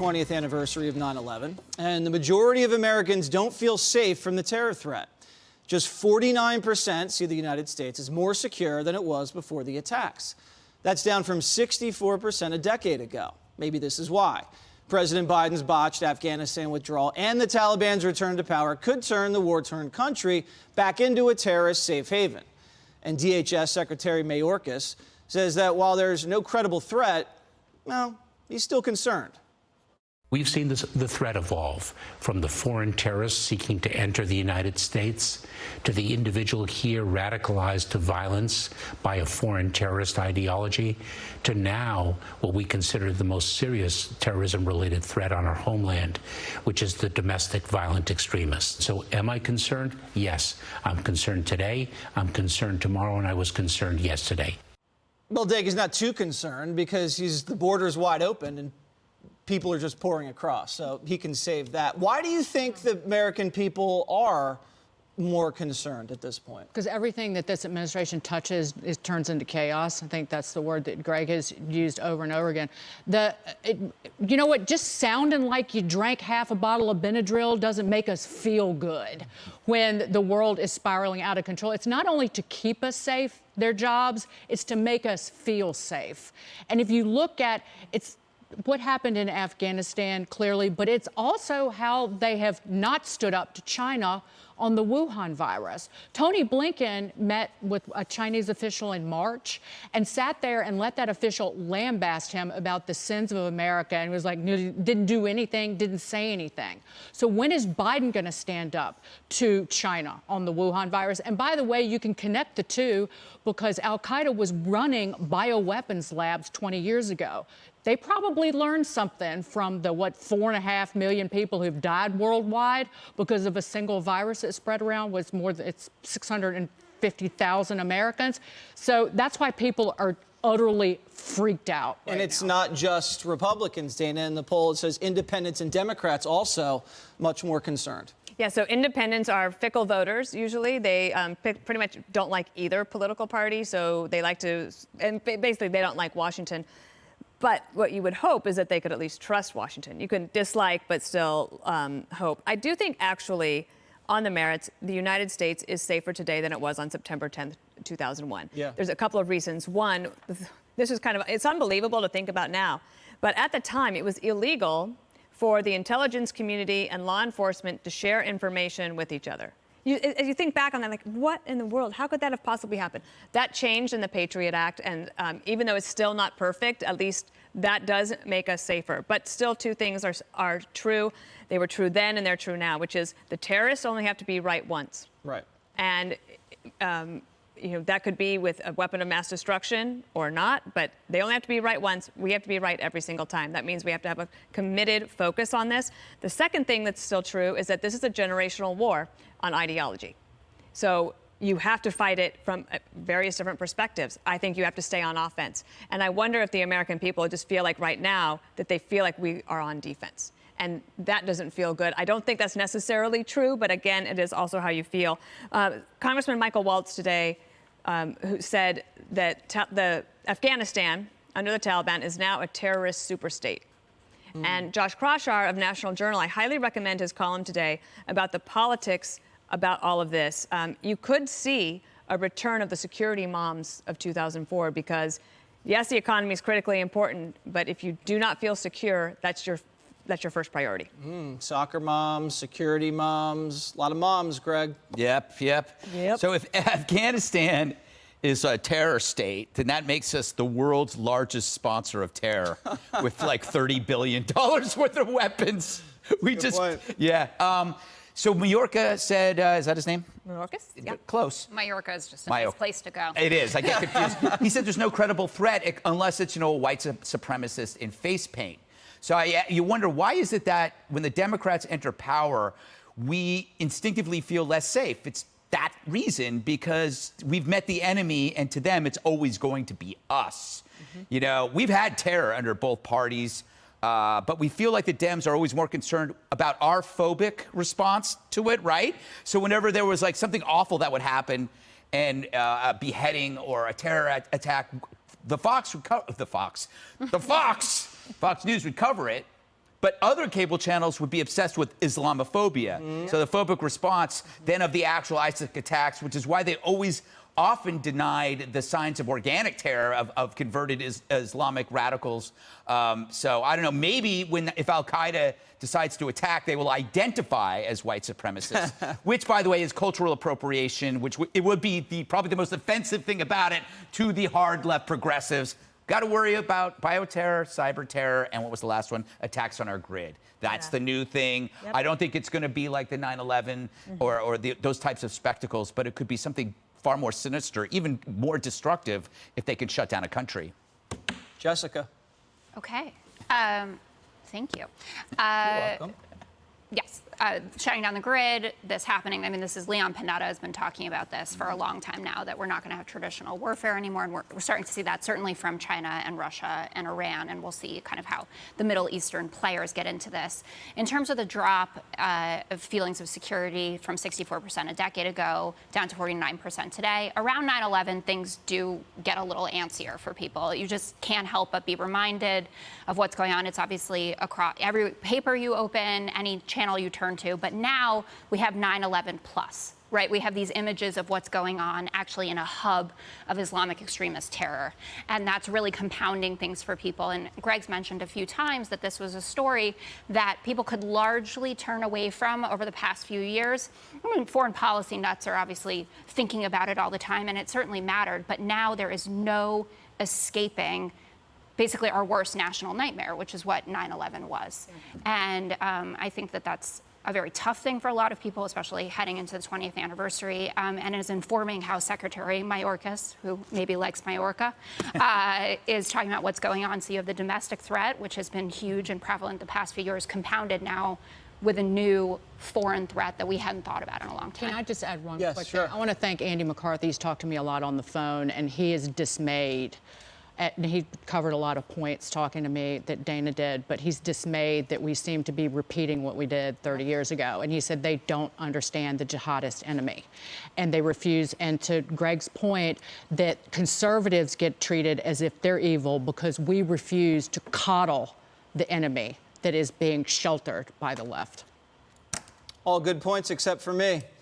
20th anniversary of 9/11, and the majority of Americans don't feel safe from the terror threat. Just 49% see the United States as more secure than it was before the attacks. That's down from 64% a decade ago. Maybe this is why. President Biden's botched Afghanistan withdrawal and the Taliban's return to power could turn the war-torn country back into a terrorist safe haven. And DHS Secretary Mayorkas says that while there's no credible threat, well, he's still concerned. We've seen the threat evolve from the foreign terrorists seeking to enter the United States to the individual here radicalized to violence by a foreign terrorist ideology to now what we consider the most serious terrorism-related threat on our homeland, which is the domestic violent extremists. So am I concerned? Yes. I'm concerned today, I'm concerned tomorrow, and I was concerned yesterday. Well, Dake is not too concerned because the border's wide open and people are just pouring across, so he can save that. Why do you think the American people are more concerned at this point? Because everything that this administration touches turns into chaos. I think that's the word that Greg has used over and over again. You know what? Just sounding like you drank half a bottle of Benadryl doesn't make us feel good when the world is spiraling out of control. It's not only to keep us safe, their jobs, it's to make us feel safe. And if you look at what happened in Afghanistan, clearly, but it's also how they have not stood up to China on the Wuhan virus. Tony Blinken met with a Chinese official in March and sat there and let that official lambaste him about the sins of America and was like, didn't do anything, didn't say anything. So when is Biden going to stand up to China on the Wuhan virus? And by the way, you can connect the two because al-Qaeda was running bioweapons labs 20 years ago. They probably learned something from the, 4.5 million people who've died worldwide because of a single virus that spread around was it's 650,000 Americans. So that's why people are utterly freaked out right And it's now. not just Republicans, Dana. In the poll, it says independents and Democrats also much more concerned. Yeah, so independents are fickle voters, usually. They pretty much don't like either political party, so they like to, and basically they don't like Washington. But what you would hope is that they could at least trust Washington. You can dislike, but still hope. I do think, actually, on the merits, the United States is safer today than it was on September 10th, 2001. Yeah. There's a couple of reasons. One, this is it's unbelievable to think about now. But at the time, it was illegal for the intelligence community and law enforcement to share information with each other. As you think back on that, like, what in the world? How could that have possibly happened? That changed in the Patriot Act, and even though it's still not perfect, at least that does make us safer. But still, two things are true. They were true then, and they're true now, which is the terrorists only have to be right once. Right. And that could be with a weapon of mass destruction or not, but they only have to be right once. We have to be right every single time. That means we have to have a committed focus on this. The second thing that's still true is that this is a generational war on ideology. So you have to fight it from various different perspectives. I think you have to stay on offense. And I wonder if the American people just feel like right now that they feel like we are on defense. And that doesn't feel good. I don't think that's necessarily true, but again, it is also how you feel. Congressman Michael Waltz today, who said that the Afghanistan under the Taliban is now a terrorist superstate. And Josh Kroshar of National Journal, I highly recommend his column today about the politics about all of this. You could see a return of the security moms of 2004 because, yes, the economy is critically important, but if you do not feel secure, that's your first priority. Soccer moms, security moms, a lot of moms, Greg. Yep. So if Afghanistan is a terror state, then that makes us the world's largest sponsor of terror with like $30 billion worth of weapons. Good point. Yeah. So Mayorkas said, is that his name? Mayorkas? Yeah. Close. Mallorca is just a nice place to go. It is. I get confused. He said there's no credible threat unless it's, a white supremacist in face paint. So you wonder, why is it that when the Democrats enter power, we instinctively feel less safe? It's that reason, because we've met the enemy, and to them, it's always going to be us. We've had terror under both parties, but we feel like the Dems are always more concerned about our phobic response to it, right? So whenever there was like something awful that would happen, and a beheading or a terror attack, Fox News would cover it. But other cable channels would be obsessed with Islamophobia. So the phobic response then of the actual ISIS attacks, which is why they always often denied the signs of organic terror of converted Islamic radicals. So I don't know, maybe if Al-Qaeda decides to attack, they will identify as white supremacists, which, by the way, is cultural appropriation, which it would be probably the most offensive thing about it to the hard left progressives. Got to worry about bioterror, cyber terror, and what was the last one? Attacks on our grid. That's the new thing. Yep. I don't think it's going to be like the 9/11 or those types of spectacles, but it could be something far more sinister, even more destructive if they could shut down a country. Jessica. Okay. Thank you. You're welcome. Yes, shutting down the grid, this happening. I mean, this is Leon Panetta has been talking about this for a long time now, that we're not going to have traditional warfare anymore. And we're starting to see that certainly from China and Russia and Iran. And we'll see kind of how the Middle Eastern players get into this. In terms of the drop of feelings of security from 64% a decade ago down to 49% today, around 9/11, things do get a little antsier for people. You just can't help but be reminded of what's going on. It's obviously across every paper you open, any channel you turn to, but now we have 9/11 plus, right? We have these images of what's going on actually in a hub of Islamic extremist terror. And that's really compounding things for people. And Greg's mentioned a few times that this was a story that people could largely turn away from over the past few years. I mean, foreign policy nuts are obviously thinking about it all the time, and it certainly mattered, but now there is no escaping basically our worst national nightmare, which is what 9/11 was. And I think that that's a very tough thing for a lot of people, especially heading into the 20th anniversary, and is informing how Secretary Mayorkas, who maybe likes Majorca, is talking about what's going on. So you have the domestic threat, which has been huge and prevalent the past few years, compounded now with a new foreign threat that we hadn't thought about in a long time. Can I just add one Yes, quick sure. thing? I want to thank Andy McCarthy. He's talked to me a lot on the phone, and he is dismayed. And he covered a lot of points talking to me that Dana did, but he's dismayed that we seem to be repeating what we did 30 years ago. And he said they don't understand the jihadist enemy. And they refuse. And to Greg's point, that conservatives get treated as if they're evil because we refuse to coddle the enemy that is being sheltered by the left. All good points except for me.